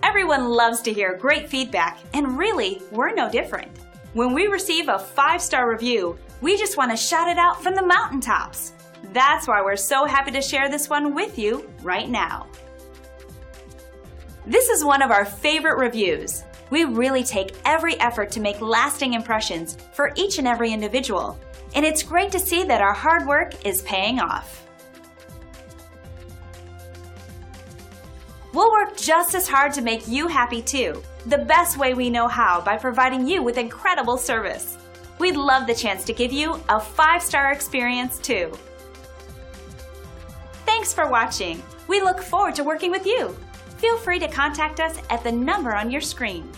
Everyone loves to hear great feedback, and really, we're no different. When we receive a 5-star review, we just want to shout it out from the mountaintops. That's why we're so happy to share this one with you right now. This is one of our favorite reviews. We really take every effort to make lasting impressions for each and every individual, and it's great to see that our hard work is paying off. We'll work just as hard to make you happy too, the best way we know how, by providing you with incredible service. We'd love the chance to give you a 5-star experience too. Thanks for watching. We look forward to working with you. Feel free to contact us at the number on your screen.